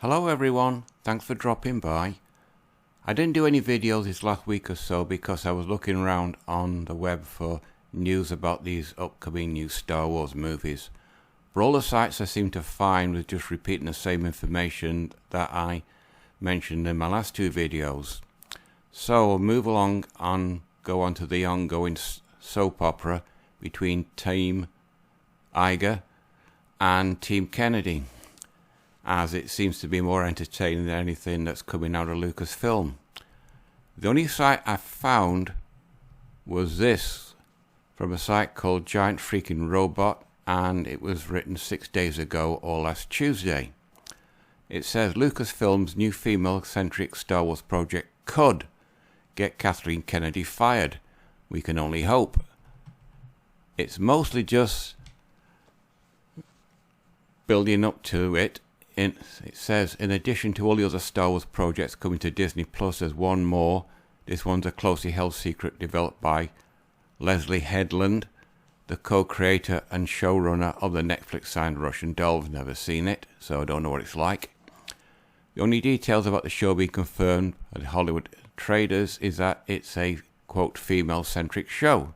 Hello everyone, thanks for dropping by. I didn't do any videos this last week or so because I was looking around on the web for news about these upcoming new Star Wars movies. For all the sites I seem to find was just repeating the same information that I mentioned in my last two videos. So I'll move along and go on to the ongoing soap opera between Team Iger and Team Kennedy, as it seems to be more entertaining than anything that's coming out of Lucasfilm. The only site I found was this from a site called Giant Freaking Robot, and it was written 6 days ago or last Tuesday. It says Lucasfilm's new female-centric Star Wars project could get Kathleen Kennedy fired. We can only hope. It's mostly just building up to it. It says, in addition to all the other Star Wars projects coming to Disney Plus, there's one more. This one's a closely held secret developed by Leslie Headland, the co-creator and showrunner of the Netflix-signed Russian Doll. I've never seen it, so I don't know what it's like. The only details about the show being confirmed at Hollywood traders is that it's a, quote, female-centric show.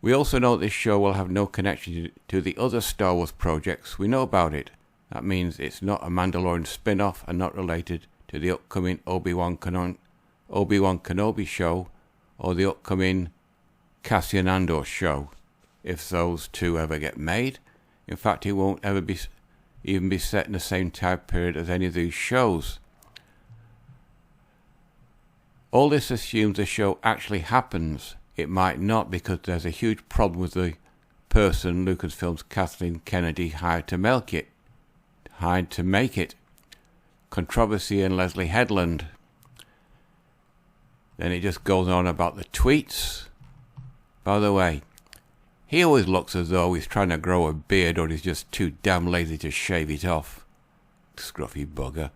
We also know that this show will have no connection to the other Star Wars projects we know about it. That means it's not a Mandalorian spin-off and not related to the upcoming Obi-Wan Kenobi show or the upcoming Cassian Andor show, if those two ever get made. In fact, it won't ever even be set in the same time period as any of these shows. All this assumes the show actually happens. It might not, because there's a huge problem with the person Lucasfilm's Kathleen Kennedy hired to make it. Controversy and Leslie Headland. Then it just goes on about the tweets. By the way, he always looks as though he's trying to grow a beard or he's just too damn lazy to shave it off. Scruffy bugger.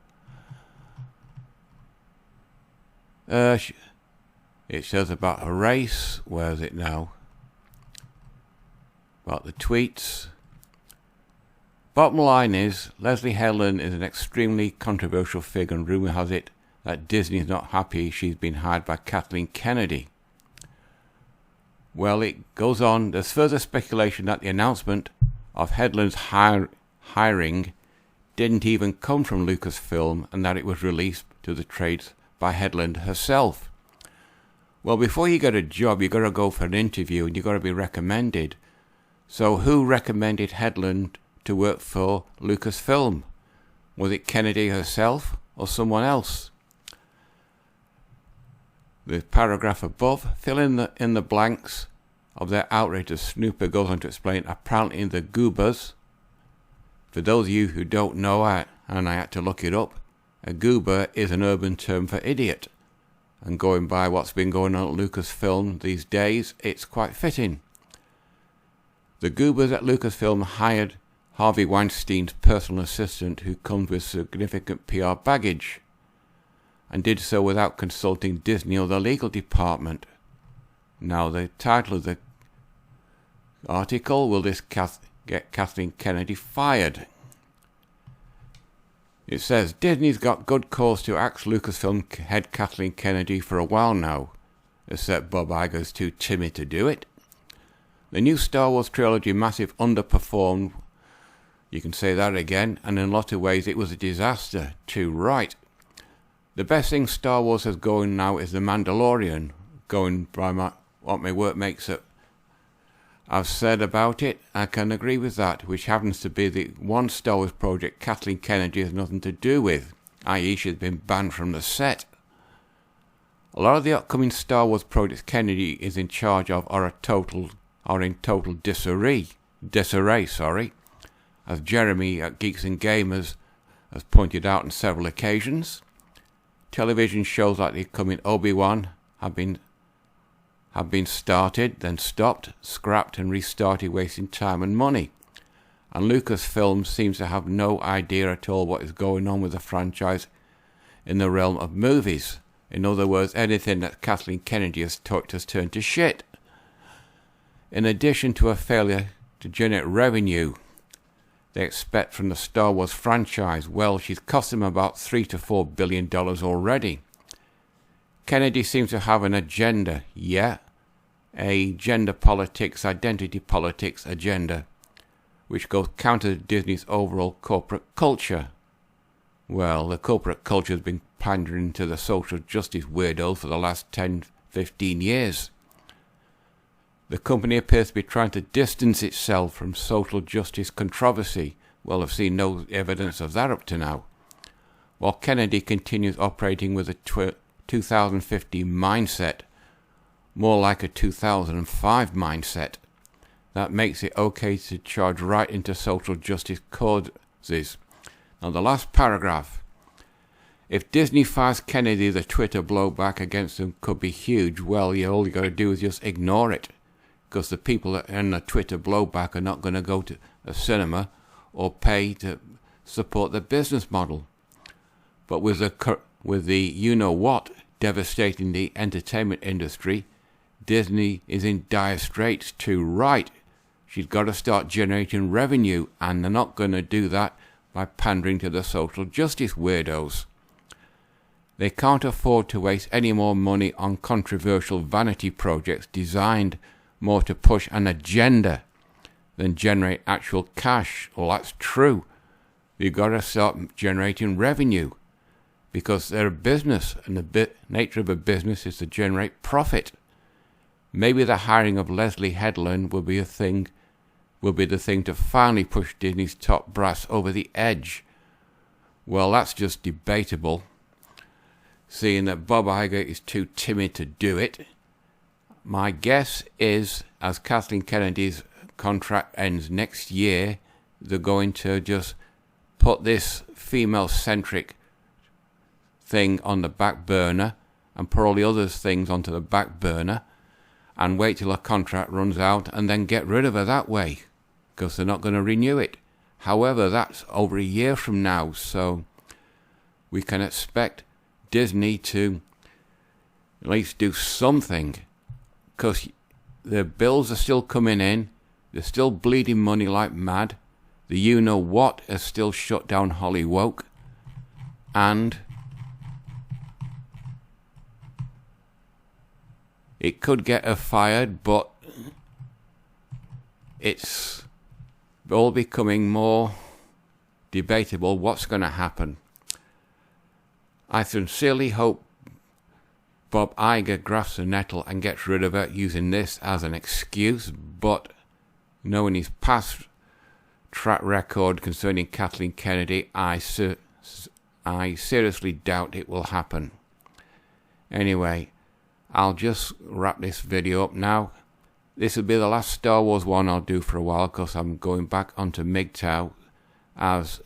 It says about a race. Where is it now? About the tweets. Bottom line is, Leslie Headland is an extremely controversial figure, and rumour has it that Disney is not happy she's been hired by Kathleen Kennedy. Well, it goes on. There's further speculation that the announcement of Headland's hiring didn't even come from Lucasfilm, and that it was released to the trades by Headland herself. Well, before you get a job, you've got to go for an interview and you've got to be recommended. So who recommended Headland to work for Lucasfilm? Was it Kennedy herself or someone else? The paragraph above, fill in the blanks of their outrage as Snooper goes on to explain. Apparently the goobers, for those of you who don't know, and I had to look it up, a goober is an urban term for idiot. And going by what's been going on at Lucasfilm these days, it's quite fitting. The goobers at Lucasfilm hired Harvey Weinstein's personal assistant, who comes with significant PR baggage, and did so without consulting Disney or the legal department. Now, the title of the article, will this get Kathleen Kennedy fired? It says, Disney's got good cause to axe Lucasfilm head Kathleen Kennedy for a while now, except Bob Iger's too timid to do it. The new Star Wars trilogy massive underperformed, you can say that again, and in a lot of ways it was a disaster, too right. The best thing Star Wars has going now is The Mandalorian, going by what my work makes it. I've said about it, I can agree with that, which happens to be the one Star Wars project Kathleen Kennedy has nothing to do with, i.e. she's been banned from the set. A lot of the upcoming Star Wars projects Kennedy is in charge of are in total disarray, as Jeremy at Geeks and Gamers has pointed out on several occasions. Television shows like the upcoming Obi-Wan have been started, then stopped, scrapped and restarted, wasting time and money. And Lucasfilm seems to have no idea at all what is going on with the franchise in the realm of movies. In other words, anything that Kathleen Kennedy has touched has turned to shit. In addition to a failure to generate revenue, they expect from the Star Wars franchise. Well, she's cost them about $3 to $4 billion already. Kennedy seems to have an agenda, a gender politics, identity politics agenda, which goes counter to Disney's overall corporate culture. Well, the corporate culture has been pandering to the social justice weirdos for the last 10-15 years. The company appears to be trying to distance itself from social justice controversy. Well, I've seen no evidence of that up to now. While Kennedy continues operating with a 2050 mindset, more like a 2005 mindset. That makes it okay to charge right into social justice causes. Now the last paragraph. If Disney fires Kennedy, the Twitter blowback against them could be huge. Well, all you got to do is just ignore it. Because the people that earn the Twitter blowback are not going to go to a cinema or pay to support the business model. But with the you-know-what devastating the entertainment industry, Disney is in dire straits too. Right, she's got to start generating revenue, and they're not going to do that by pandering to the social justice weirdos. They can't afford to waste any more money on controversial vanity projects designed more to push an agenda than generate actual cash. Well, that's true. You've got to start generating revenue because they're a business, and the nature of a business is to generate profit. Maybe the hiring of Leslie Headland will be the thing to finally push Disney's top brass over the edge. Well, that's just debatable, seeing that Bob Iger is too timid to do it. My guess is, as Kathleen Kennedy's contract ends next year, they're going to just put this female-centric thing on the back burner and put all the other things onto the back burner and wait till her contract runs out and then get rid of her that way, because they're not going to renew it. However, that's over a year from now, so we can expect Disney to at least do something, because the bills are still coming in, they're still bleeding money like mad, the you-know-what has still shut down Hollywood, and it could get her fired, but it's all becoming more debatable what's going to happen. I sincerely hope Bob Iger grasps the nettle and gets rid of it using this as an excuse, but knowing his past track record concerning Kathleen Kennedy, I seriously doubt it will happen. Anyway, I'll just wrap this video up now. This will be the last Star Wars one I'll do for a while, because I'm going back onto MGTOW, as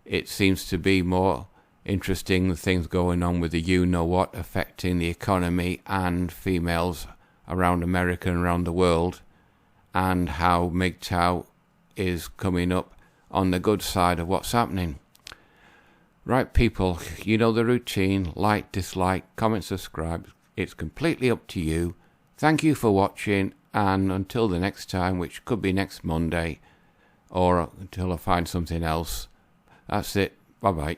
it seems to be more interesting, the things going on with the you-know-what affecting the economy and females around America and around the world, and how MGTOW is coming up on the good side of what's happening. Right, people, you know the routine. Like, dislike, comment, subscribe. It's completely up to you. Thank you for watching, and until the next time, which could be next Monday, or until I find something else, that's it. Bye-bye.